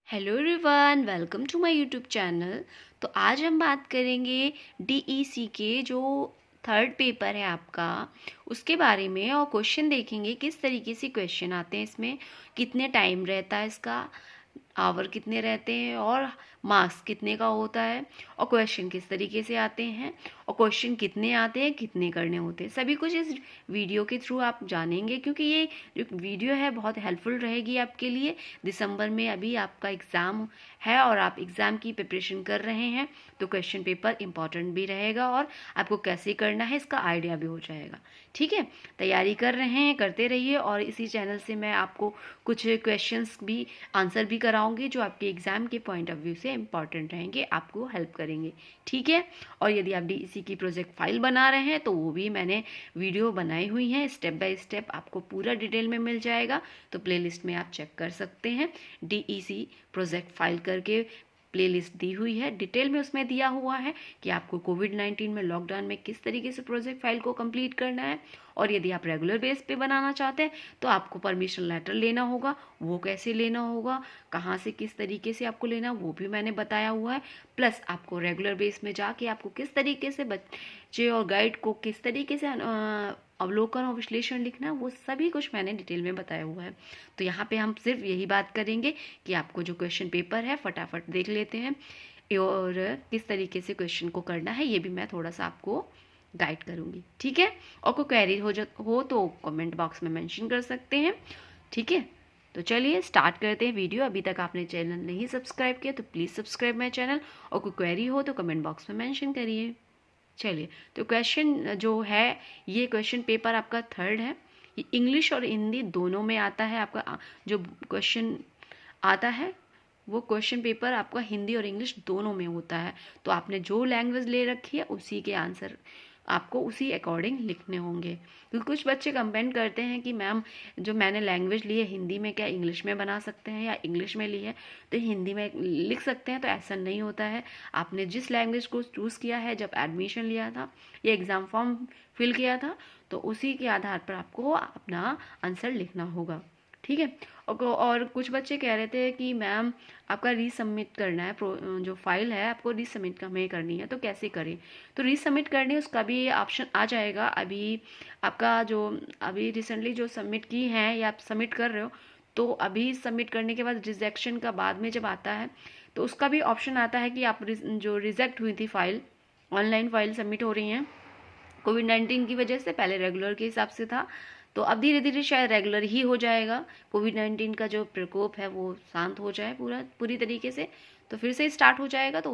Hello everyone, welcome to my YouTube channel. तो आज हम बात करेंगे डीईसी के जो थर्ड पेपर है आपका, उसके बारे में। और क्वेश्चन देखेंगे किस तरीके से क्वेश्चन आते हैं इसमें, कितने टाइम रहता है इसका, आवर कितने रहते हैं और मार्क्स कितने का होता है, और क्वेश्चन किस तरीके से आते हैं और क्वेश्चन कितने आते हैं, कितने करने होते हैं, सभी कुछ इस वीडियो के थ्रू आप जानेंगे। क्योंकि ये जो वीडियो है बहुत हेल्पफुल रहेगी आपके लिए। दिसंबर में अभी आपका एग्ज़ाम है और आप एग्ज़ाम की प्रिपरेशन कर रहे हैं, तो क्वेश्चन पेपर इंपॉर्टेंट भी रहेगा और आपको कैसे करना है इसका आइडिया भी हो जाएगा। ठीक है, तैयारी कर रहे हैं, करते रहिए। और इसी चैनल से मैं आपको कुछ क्वेश्चंस भी आंसर भी कराऊंगी जो आपके एग्ज़ाम के पॉइंट ऑफ व्यू से इंपॉर्टेंट रहेंगे, आपको हेल्प करेंगे। ठीक है, और यदि आप डीईसी की प्रोजेक्ट फाइल बना रहे हैं तो वो भी मैंने वीडियो बनाई हुई है, स्टेप बाय स्टेप आपको पूरा डिटेल में मिल जाएगा। तो प्लेलिस्ट में आप चेक कर सकते हैं, डीईसी प्रोजेक्ट फाइल करके प्लेलिस्ट दी हुई है। डिटेल में उसमें दिया हुआ है कि आपको कोविड-19 में, लॉकडाउन में किस तरीके से प्रोजेक्ट फाइल को कंप्लीट करना है। और यदि आप रेगुलर बेस पे बनाना चाहते हैं तो आपको परमिशन लेटर लेना होगा, वो कैसे लेना होगा, कहाँ से किस तरीके से आपको लेना, वो भी मैंने बताया हुआ है। प्लस आपको रेगुलर बेस में जाके आपको किस तरीके से बच्चे और गाइड को किस तरीके से अवलोकन और विश्लेषण लिखना, वो सभी कुछ मैंने डिटेल में बताया हुआ है। तो यहाँ पे हम सिर्फ यही बात करेंगे कि आपको जो क्वेश्चन पेपर है फटाफट देख लेते हैं और किस तरीके से क्वेश्चन को करना है ये भी मैं थोड़ा सा आपको गाइड करूँगी। ठीक है, और कोई क्वेरी हो तो कमेंट बॉक्स में मेंशन कर सकते हैं। ठीक है, तो चलिए स्टार्ट करते हैं वीडियो। अभी तक आपने चैनल नहीं सब्सक्राइब किया तो प्लीज़ सब्सक्राइब माई चैनल, और कोई क्वेरी हो तो कमेंट बॉक्स में मेंशन करिए। चलिए, तो क्वेश्चन जो है, ये क्वेश्चन पेपर आपका थर्ड है। ये इंग्लिश और हिंदी दोनों में आता है। आपका जो क्वेश्चन आता है वो क्वेश्चन पेपर आपका हिंदी और इंग्लिश दोनों में होता है। तो आपने जो लैंग्वेज ले रखी है उसी के आंसर आपको उसी अकॉर्डिंग लिखने होंगे। क्योंकि कुछ बच्चे कंप्लेंट करते हैं कि मैम जो मैंने लैंग्वेज ली है हिंदी में, क्या इंग्लिश में बना सकते हैं, या इंग्लिश में ली है तो हिंदी में लिख सकते हैं। तो ऐसा नहीं होता है। आपने जिस लैंग्वेज को चूज़ किया है जब एडमिशन लिया था या एग्ज़ाम फॉर्म फिल किया था, तो उसी के आधार पर आपको अपना आंसर लिखना होगा। ठीक है, और कुछ बच्चे कह रहे थे कि मैम आपका रीसबमिट करना है, जो फाइल है आपको रीसबमिट हमें करनी है, तो कैसे करें। तो रीसबमिट करने उसका भी ऑप्शन आ जाएगा। अभी आपका जो अभी रिसेंटली जो सबमिट की हैं या आप सबमिट कर रहे हो, तो अभी सबमिट करने के बाद रिजेक्शन का बाद में जब आता है तो उसका भी ऑप्शन आता है कि आप जो रिजेक्ट हुई थी फाइल, ऑनलाइन फाइल सबमिट हो रही हैं कोविड-19 की वजह से, पहले रेगुलर के हिसाब से था, तो अब धीरे धीरे शायद रेगुलर ही हो जाएगा। कोविड-19 का जो प्रकोप है वो शांत हो जाए पूरी तरीके से, तो फिर से स्टार्ट हो जाएगा। तो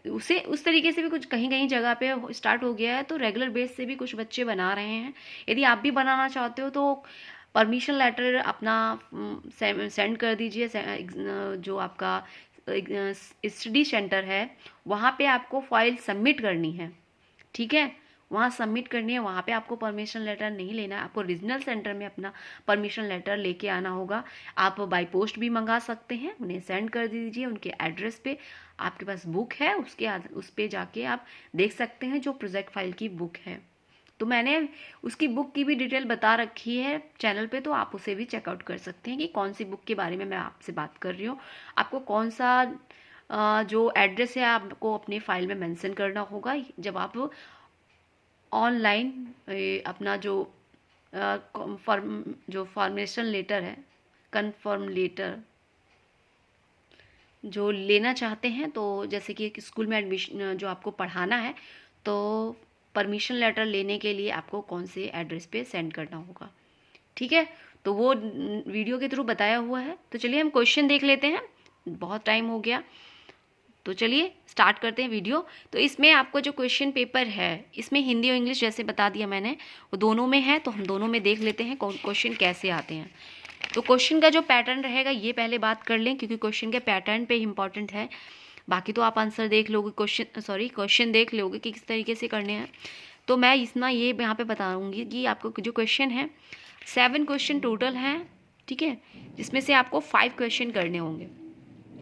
उसे उस तरीके से भी कुछ कहीं कहीं जगह पे स्टार्ट हो गया है। तो रेगुलर बेस से भी कुछ बच्चे बना रहे हैं। यदि आप भी बनाना चाहते हो तो परमिशन लेटर अपना सेंड कर दीजिए। जो आपका स्टडी सेंटर है वहाँ पे आपको फाइल सबमिट करनी है। ठीक है, वहाँ सबमिट करनी है, वहाँ पे आपको परमिशन लेटर नहीं लेना है। आपको रीजनल सेंटर में अपना परमिशन लेटर लेके आना होगा। आप बाय पोस्ट भी मंगा सकते हैं, उन्हें सेंड कर दीजिए उनके एड्रेस पे। आपके पास बुक है उस पे जाके आप देख सकते हैं जो प्रोजेक्ट फाइल की बुक है। तो मैंने उसकी बुक की भी डिटेल बता रखी है चैनल पे, तो आप उसे भी चेकआउट कर सकते हैं कि कौन सी बुक के बारे में मैं आपसे बात कर रही हूँ। आपको कौन सा जो एड्रेस है आपको अपनी फाइल में मेंशन करना होगा जब आप ऑनलाइन अपना जो फॉर्मेशन लेटर है, कन्फर्म लेटर जो लेना चाहते हैं, तो जैसे कि एक स्कूल में एडमिशन जो आपको पढ़ाना है, तो परमिशन लेटर लेने के लिए आपको कौन से एड्रेस पे सेंड करना होगा। ठीक है, तो वो वीडियो के थ्रू बताया हुआ है। तो चलिए हम क्वेश्चन देख लेते हैं, बहुत टाइम हो गया। तो चलिए स्टार्ट करते हैं वीडियो। तो इसमें आपको जो क्वेश्चन पेपर है इसमें हिंदी और इंग्लिश जैसे बता दिया मैंने, वो दोनों में है। तो हम दोनों में देख लेते हैं क्वेश्चन कैसे आते हैं। तो क्वेश्चन का जो पैटर्न रहेगा ये पहले बात कर लें, क्योंकि क्वेश्चन के पैटर्न पे इम्पॉर्टेंट है। बाकी तो आप आंसर देख लोगे, क्वेश्चन देख लोगे कि किस तरीके से करने हैं। तो मैं इतना ये यहाँ पे बताऊँगी कि आपको जो क्वेश्चन है 7 क्वेश्चन टोटल हैं। ठीक है, जिसमें से आपको 5 क्वेश्चन करने होंगे।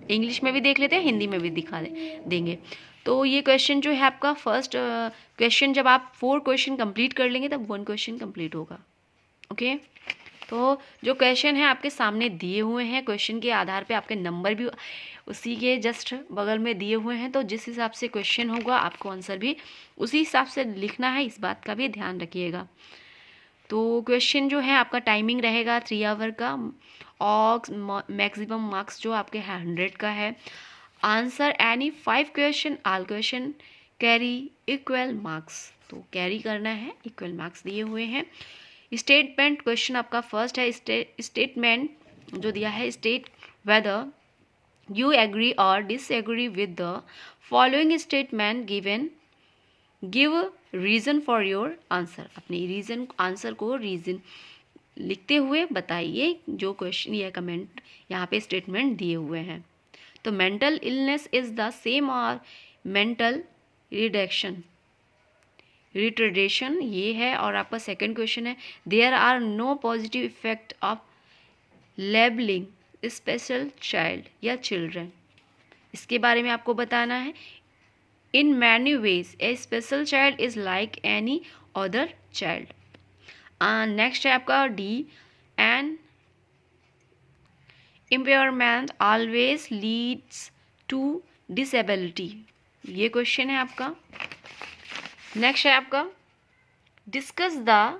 इंग्लिश में भी देख लेते हैं, हिंदी में भी देंगे। तो ये क्वेश्चन जो है आपका फर्स्ट क्वेश्चन, जब आप 4 क्वेश्चन कंप्लीट कर लेंगे तब 1 क्वेश्चन कंप्लीट होगा। ओके, तो जो क्वेश्चन है आपके सामने दिए हुए हैं, क्वेश्चन के आधार पे आपके नंबर भी उसी के जस्ट बगल में दिए हुए हैं। तो जिस हिसाब से क्वेश्चन होगा आपको आंसर भी उसी हिसाब से लिखना है, इस बात का भी ध्यान रखिएगा। तो क्वेश्चन जो है आपका टाइमिंग रहेगा 3 आवर का और मैक्सिमम मार्क्स जो आपके 100 का है। Answer any 5 question, all question carry equal marks. तो कैरी करना है, इक्वल मार्क्स दिए हुए हैं। स्टेटमेंट क्वेश्चन आपका फर्स्ट है। स्टेटमेंट जो दिया है, स्टेट वेदर यू एग्री और disagree with the following statement given, give reason for your answer. अपने रीजन आंसर को रीजन लिखते हुए बताइए जो क्वेश्चन या कमेंट यहाँ पे स्टेटमेंट दिए हुए हैं। तो mental illness is the same और मेंटल रिटार्डेशन ये है। और आपका सेकंड क्वेश्चन है, there are no positive effect of labelling special child या चिल्ड्रन। इसके बारे में आपको बताना है। In many ways a special child is like any other child. Next है आपका D, an impairment always leads to disability. ये क्वेश्चन है आपका। नेक्स्ट है आपका discuss the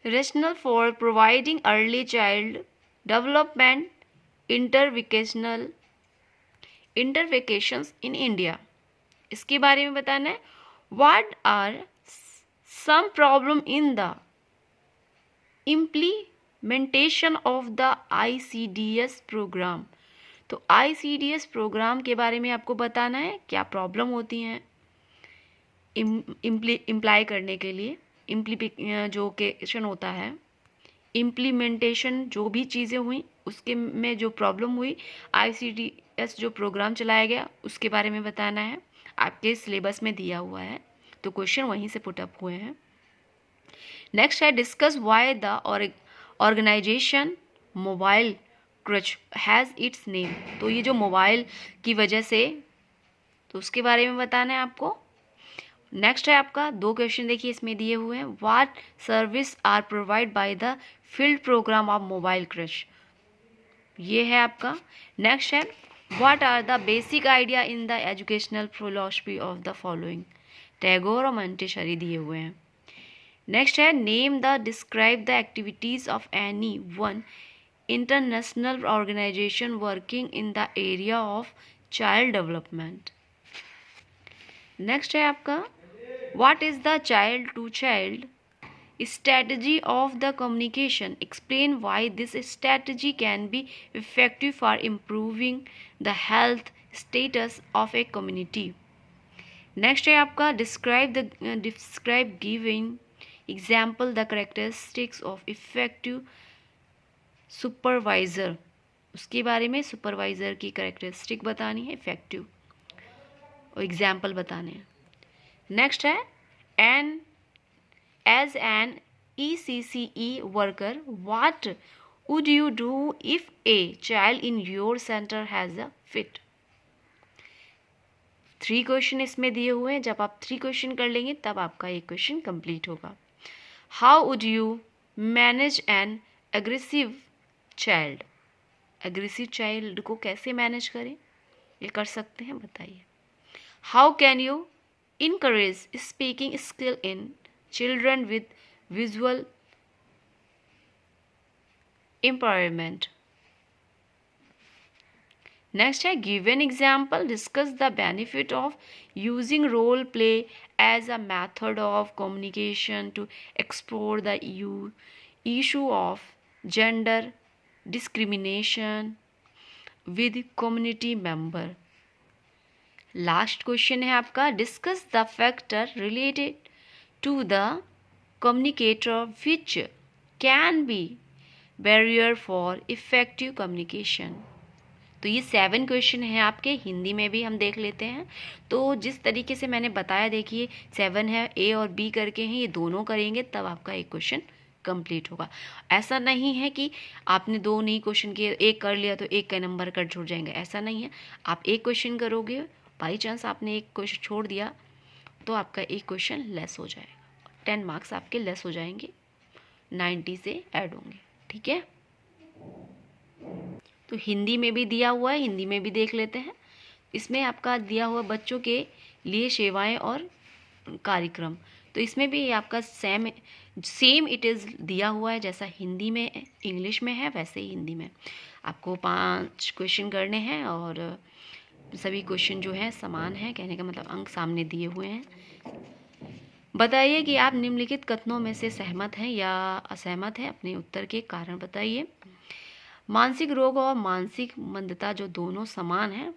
rationale for providing early child development interventions in India। इसके बारे में बताना है। What are some problem in the implementation of the ICDS program। तो ICDS प्रोग्राम के बारे में आपको बताना है क्या प्रॉब्लम होती हैं इम्प्लाई करने के लिए। जो क्वेश्चन होता है इम्प्लीमेंटेशन, जो भी चीज़ें हुई उसके में जो प्रॉब्लम हुई, ICDS जो प्रोग्राम चलाया गया उसके बारे में बताना है। आपके सिलेबस में दिया हुआ है, तो क्वेश्चन वहीं से पुट अप हुए हैं। नेक्स्ट है discuss why the organisation mobile creche has its name. तो ये जो मोबाइल की वजह से, तो उसके बारे में बताना है आपको। नेक्स्ट है आपका दो क्वेश्चन देखिए इसमें दिए हुए हैं। What service are provide by the field programme of mobile creche, ये है आपका। नेक्स्ट है what are the basic idea in the educational philosophy of the following. Tagore और मोंटेसरी दिए हुए हैं। नेक्स्ट है name the describe the activities of any one international organisation working in the area of child development. Next है आपका what is the child to child strategy of the communication, explain why this strategy can be effective for improving the health status of a community। next है आपका describe giving example the characteristics of effective supervisor। उसके बारे में supervisor की characteristic बतानी है, effective और example बताने हैं। नेक्स्ट है as an ECCE worker, what would you do if a child in your center has a fit। 3 question इसमें दिए हुए हैं। जब आप 3 क्वेश्चन कर लेंगे तब आपका एक क्वेश्चन कंप्लीट होगा। How would you manage N aggressive child. Aggressive child को कैसे मैनेज करें, ये कर सकते हैं, बताइए। How can you encourage speaking skill in children with visual impairment। next है give an example, discuss the benefit of using role play as a method of communication to explore the issue of gender discrimination with community member। Last question है आपका discuss the factor related to the communicator which can be barrier for effective communication। तो ये 7 question हैं आपके, हिंदी में भी हम देख लेते हैं। तो जिस तरीके से मैंने बताया, देखिए 7 है, ए और बी करके हैं, ये दोनों करेंगे तब आपका एक क्वेश्चन कंप्लीट होगा। ऐसा नहीं है कि आपने 2 नहीं क्वेश्चन किए, एक कर लिया तो एक का नंबर कट छूट जाएंगे, ऐसा नहीं है। आप एक क्वेश्चन करोगे, बाई चांस आपने एक क्वेश्चन छोड़ दिया तो आपका एक क्वेश्चन लेस हो जाएगा, 10 मार्क्स आपके लेस हो जाएंगे। 90 से ऐड होंगे। ठीक है, तो हिंदी में भी दिया हुआ है, हिंदी में भी देख लेते हैं। इसमें आपका दिया हुआ बच्चों के लिए सेवाएं और कार्यक्रम, तो इसमें भी आपका सेम इट इज़ दिया हुआ है, जैसा हिंदी में इंग्लिश में है वैसे ही हिंदी में। आपको 5 क्वेश्चन करने हैं और सभी क्वेश्चन जो है समान है, कहने का मतलब अंक सामने दिए हुए हैं। बताइए कि आप निम्नलिखित कथनों में से सहमत हैं या असहमत हैं, अपने उत्तर के कारण बताइए। मानसिक रोग और मानसिक मंदता जो दोनों समान हैं,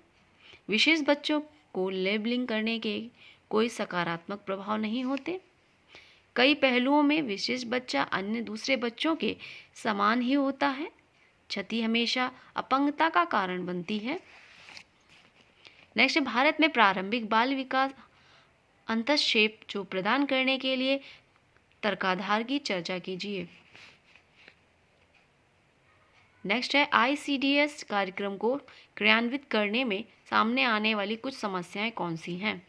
विशेष बच्चों को लेबलिंग करने के कोई सकारात्मक प्रभाव नहीं होते, कई पहलुओं में विशेष बच्चा अन्य दूसरे बच्चों के समान ही होता है, क्षति हमेशा अपंगता का कारण बनती है। नेक्स्ट, भारत में प्रारंभिक बाल विकास अंतःक्षेप जो प्रदान करने के लिए तर्काधार की चर्चा कीजिए। नेक्स्ट है, ICDS कार्यक्रम को क्रियान्वित करने में सामने आने वाली कुछ समस्याएं कौन सी हैं।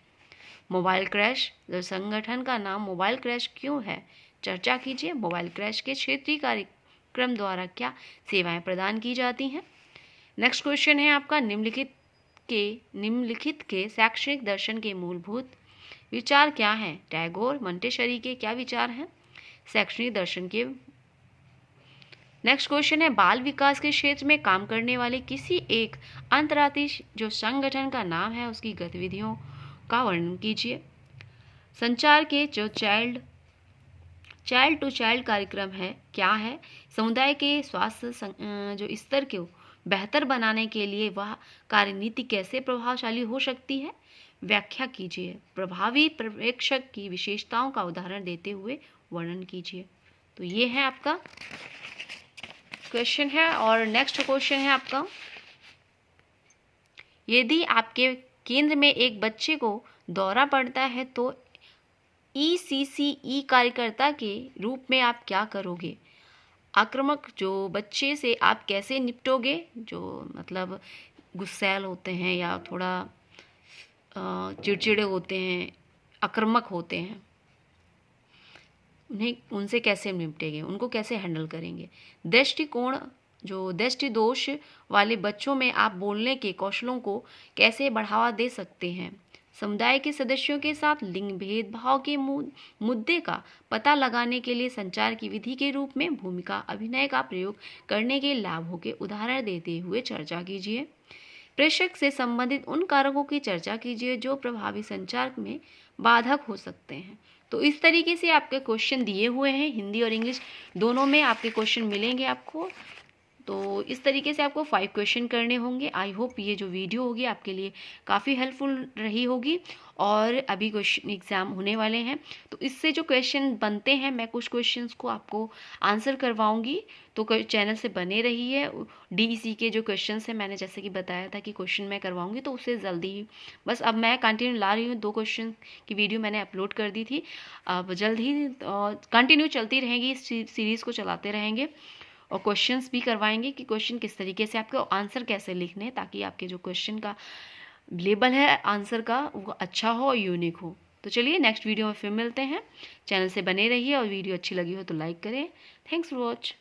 मोबाइल क्रैश, संगठन का नाम मोबाइल क्रैश क्यों है, चर्चा कीजिए। मोबाइल क्रैश के क्षेत्रीय कार्यक्रम द्वारा क्या सेवाएं प्रदान की जाती हैं। नेक्स्ट क्वेश्चन है आपका, निम्नलिखित के शैक्षणिक दर्शन के मूलभूत विचार क्या हैं। टैगोर, मंटेसरी के क्या विचार हैं शैक्षणिक दर्शन के। नेक्स्ट क्वेश्चन है, बाल विकास के क्षेत्र में काम करने वाले किसी एक अंतर्राष्ट्रीय जो संगठन का नाम है उसकी गतिविधियों का वर्णन कीजिए। संचार के जो चाइल्ड टू चाइल्ड कार्यक्रम है क्या है। समुदाय के स्वास्थ्य जो स्तर को बेहतर बनाने के लिए वह कार्यनीति कैसे प्रभावशाली हो सकती है, व्याख्या कीजिए। प्रभावी पर्यवेक्षक की विशेषताओं का उदाहरण देते हुए वर्णन कीजिए। तो ये है आपका क्वेश्चन है। और नेक्स्ट क्वेश्चन है आपका, यदि आपके केंद्र में एक बच्चे को दौरा पड़ता है तो ECCE कार्यकर्ता के रूप में आप क्या करोगे। आक्रामक जो बच्चे से आप कैसे निपटोगे, जो मतलब गुस्सैल होते हैं या थोड़ा चिड़चिड़े होते हैं, आक्रामक होते हैं, उनसे कैसे निपटेंगे, उनको कैसे हैंडल करेंगे। दृष्टि दोष वाले बच्चों में आप बोलने के कौशलों को कैसे बढ़ावा दे सकते हैं। समुदाय के सदस्यों के साथ लिंग भेदभाव के मुद्दे का पता लगाने के लिए संचार की विधि के रूप में भूमिका अभिनय का प्रयोग करने के लाभों के उदाहरण देते हुए चर्चा कीजिए। प्रेषक से संबंधित उन कारकों की चर्चा कीजिए जो प्रभावी संचार में बाधक हो सकते हैं। तो इस तरीके से आपके क्वेश्चन दिए हुए हैं, हिंदी और इंग्लिश दोनों में आपके क्वेश्चन मिलेंगे आपको। तो इस तरीके से आपको 5 क्वेश्चन करने होंगे। आई होप ये जो वीडियो होगी आपके लिए काफ़ी हेल्पफुल रही होगी। और अभी क्वेश्चन एग्ज़ाम होने वाले हैं तो इससे जो क्वेश्चन बनते हैं मैं कुछ क्वेश्चंस को आपको आंसर करवाऊंगी, तो चैनल से बने रहिए। DEC के जो क्वेश्चंस हैं मैंने जैसे कि बताया था कि क्वेश्चन मैं करवाऊंगी, तो उससे जल्दी ही बस अब मैं कंटिन्यू ला रही हूँ। 2 क्वेश्चन की वीडियो मैंने अपलोड कर दी थी, अब जल्द ही कंटिन्यू चलती रहेगी, इस सीरीज़ को चलाते रहेंगे और क्वेश्चंस भी करवाएंगे कि क्वेश्चन किस तरीके से आपके आंसर कैसे लिखने हैं, ताकि आपके जो क्वेश्चन का लेबल है आंसर का वो अच्छा हो और यूनिक हो। तो चलिए नेक्स्ट वीडियो में फिर मिलते हैं। चैनल से बने रहिए और वीडियो अच्छी लगी हो तो लाइक करें। Thanks for watch.